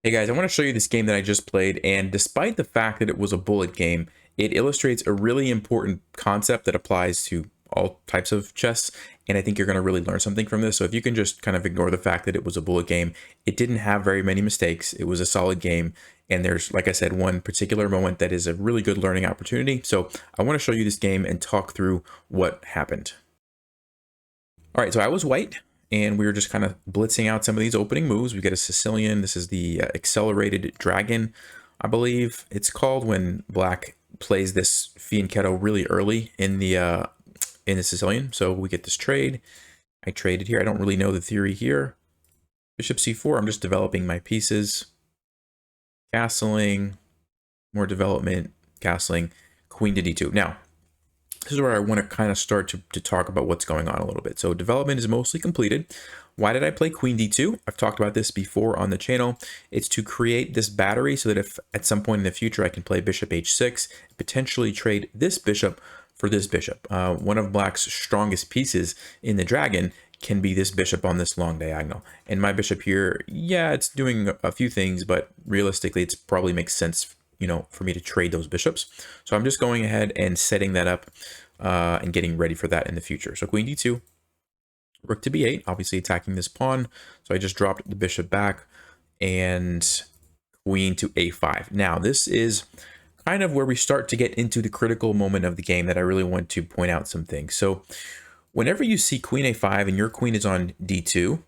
Hey guys, I want to show you this game that I just played, and despite the fact that it was a bullet game, it illustrates a really important concept that applies to all types of chess, and I think you're going to really learn something from this. So if you can just kind of ignore the fact that it was a bullet game, it didn't have very many mistakes, it was a solid game, and there's, like I said, one particular moment that is a really good learning opportunity. So I want to show you this game and talk through what happened. All right, so I was white, and we were just kind of blitzing out some of these opening moves. We get a Sicilian. This is the accelerated dragon, I believe it's called, when black plays this fianchetto really early in the Sicilian. So we get this trade. I traded here. I don't really know the theory here. Bishop c4. I'm just developing my pieces. Castling, more development, castling, queen to d2. Now, this is where I want to kind of start to talk about what's going on a little bit. So development is mostly completed. Why did I play queen d2? I've talked about this before on the channel. It's to create this battery so that if at some point in the future I can play bishop h6, potentially trade this bishop for this bishop. One of black's strongest pieces in the dragon can be this bishop on this long diagonal. And my bishop here, yeah, it's doing a few things, but realistically, it probably makes sense, for me to trade those bishops. So I'm just going ahead and setting that up and getting ready for that in the future. So queen d2, rook to b8, obviously attacking this pawn. So I just dropped the bishop back and queen to a5. Now this is kind of where we start to get into the critical moment of the game that I really want to point out some things. So whenever you see queen a5 and your queen is on d2,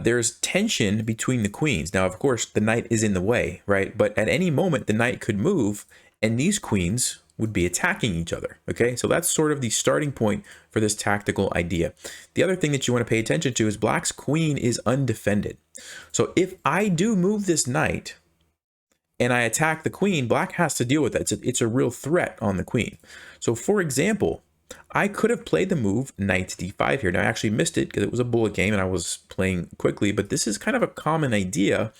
there's tension between the queens. Now, of course, the knight is in the way, right? But at any moment, the knight could move, and these queens would be attacking each other, okay? So that's sort of the starting point for this tactical idea. The other thing that you want to pay attention to is black's queen is undefended. So if I do move this knight, and I attack the queen, black has to deal with that. It's a real threat on the queen. So for example, I could have played the move knight to d5 here. Now, I actually missed it because it was a bullet game and I was playing quickly, but this is kind of a common idea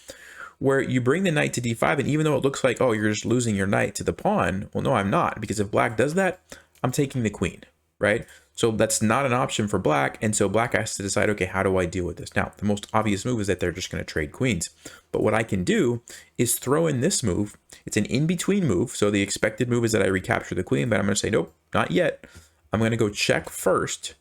where you bring the knight to d5, and even though it looks like, oh, you're just losing your knight to the pawn, well, no, I'm not, because if black does that, I'm taking the queen, right? So that's not an option for black, and so black has to decide, okay, how do I deal with this? Now, the most obvious move is that they're just going to trade queens, but what I can do is throw in this move. It's an in-between move, so the expected move is that I recapture the queen, but I'm going to say, nope, not yet. I'm going to go check first,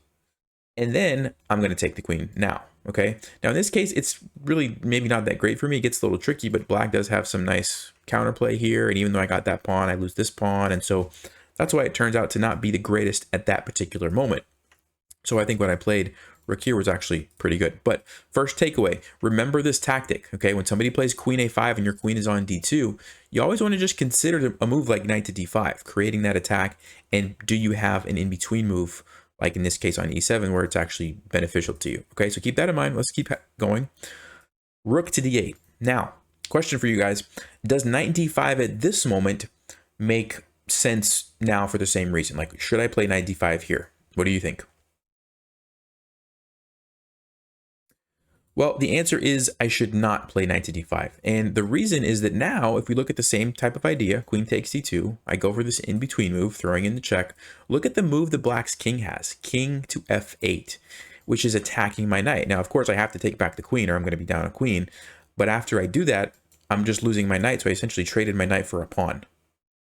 and then I'm going to take the queen now, okay? Now, in this case, it's really maybe not that great for me. It gets a little tricky, but black does have some nice counterplay here, and even though I got that pawn, I lose this pawn, and so that's why it turns out to not be the greatest at that particular moment. So I think what I played rook here was actually pretty good. But first takeaway, remember this tactic, okay? When somebody plays queen a5 and your queen is on d2, you always want to just consider a move like knight to d5, creating that attack, and do you have an in-between move, like in this case on e7, where it's actually beneficial to you, okay? So keep that in mind. Let's keep going. Rook to d8. Now, question for you guys, does knight d5 at this moment make sense now for the same reason? Like, should I play knight d5 here? What do you think? Well, the answer is I should not play knight to d5. And the reason is that now, if we look at the same type of idea, queen takes d2, I go for this in-between move, throwing in the check. Look at the move the black's king has, king to f8, which is attacking my knight. Now, of course, I have to take back the queen or I'm going to be down a queen. But after I do that, I'm just losing my knight. So I essentially traded my knight for a pawn.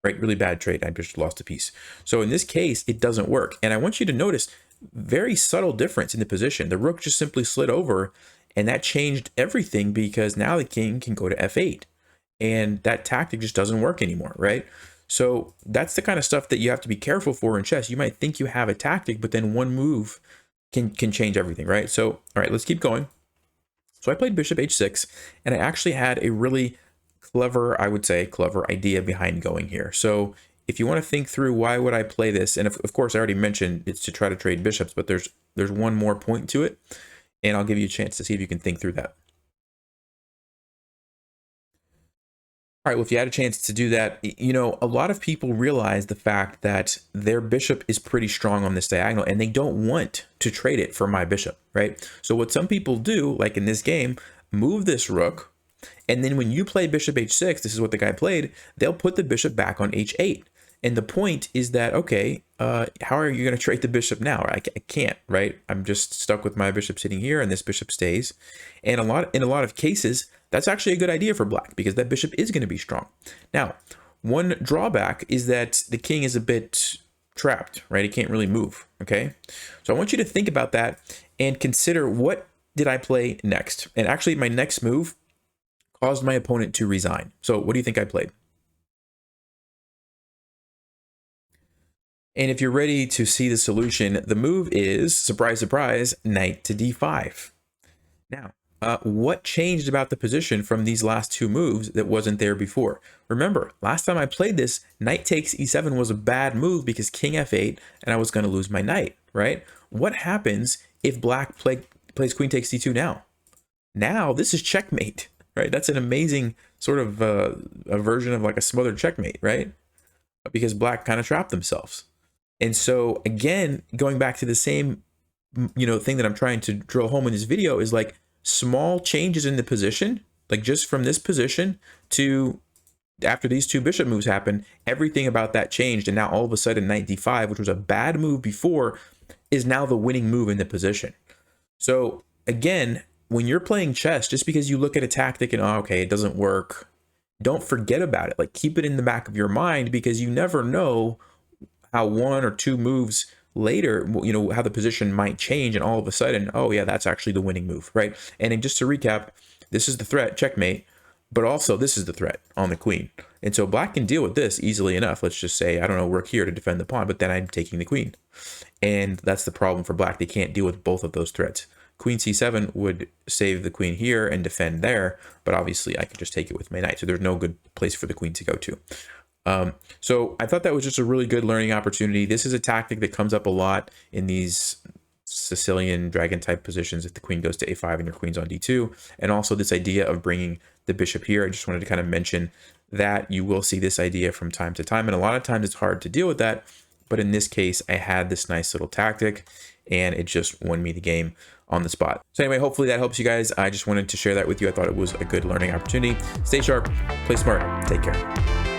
Right? Really bad trade. I just lost a piece. So in this case, it doesn't work. And I want you to notice very subtle difference in the position. The rook just simply slid over, and that changed everything because now the king can go to f8. And that tactic just doesn't work anymore, right? So that's the kind of stuff that you have to be careful for in chess. You might think you have a tactic, but then one move can change everything, right? So, all right, let's keep going. So I played bishop h6, and I actually had a really clever, I would say, clever idea behind going here. So if you want to think through why would I play this, and of course I already mentioned it's to try to trade bishops, but there's one more point to it, and I'll give you a chance to see if you can think through that. All right, well, if you had a chance to do that, a lot of people realize the fact that their bishop is pretty strong on this diagonal, and they don't want to trade it for my bishop, right? So what some people do, like in this game, move this rook, and then when you play bishop h6, this is what the guy played, they'll put the bishop back on h8. And the point is that, okay, how are you going to trade the bishop now? I can't, right? I'm just stuck with my bishop sitting here, and this bishop stays. And in a lot of cases, That's actually a good idea for black because that bishop is going to be strong. Now, one drawback is that the king is a bit trapped, right? He can't really move, okay? So I want you to think about that and consider, what did I play next? And actually, my next move caused my opponent to resign. So what do you think I played? And if you're ready to see the solution, the move is, surprise, surprise, knight to d5. Now, what changed about the position from these last two moves that wasn't there before? Remember, last time I played this, knight takes e7 was a bad move because king f8, and I was going to lose my knight, right? What happens if black plays queen takes d2 now? Now, this is checkmate, right? That's an amazing sort of a version of like a smothered checkmate, right? Because black kind of trapped themselves. And so, again, going back to the same, thing that I'm trying to drill home in this video is like, small changes in the position, like just from this position to after these two bishop moves happen, everything about that changed. And now all of a sudden knight d5, which was a bad move before, is now the winning move in the position. So again, when you're playing chess, just because you look at a tactic and, oh, okay, it doesn't work, don't forget about it. Like, keep it in the back of your mind, because you never know how one or two moves later, how the position might change, and all of a sudden, oh yeah, that's actually the winning move, right? And just to recap, this is the threat, checkmate, but also this is the threat on the queen. And so black can deal with this easily enough. Let's just say, I don't know, rook here to defend the pawn, but then I'm taking the queen. And that's the problem for black. They can't deal with both of those threats. Queen c7 would save the queen here and defend there, but obviously I could just take it with my knight. So there's no good place for the queen to go to. So I thought that was just a really good learning opportunity. This is a tactic that comes up a lot in these Sicilian dragon type positions if the queen goes to a5 and your queen's on d2. And also this idea of bringing the bishop here. I just wanted to kind of mention that you will see this idea from time to time. And a lot of times it's hard to deal with that. But in this case, I had this nice little tactic and it just won me the game on the spot. So anyway, hopefully that helps you guys. I just wanted to share that with you. I thought it was a good learning opportunity. Stay sharp, play smart, take care.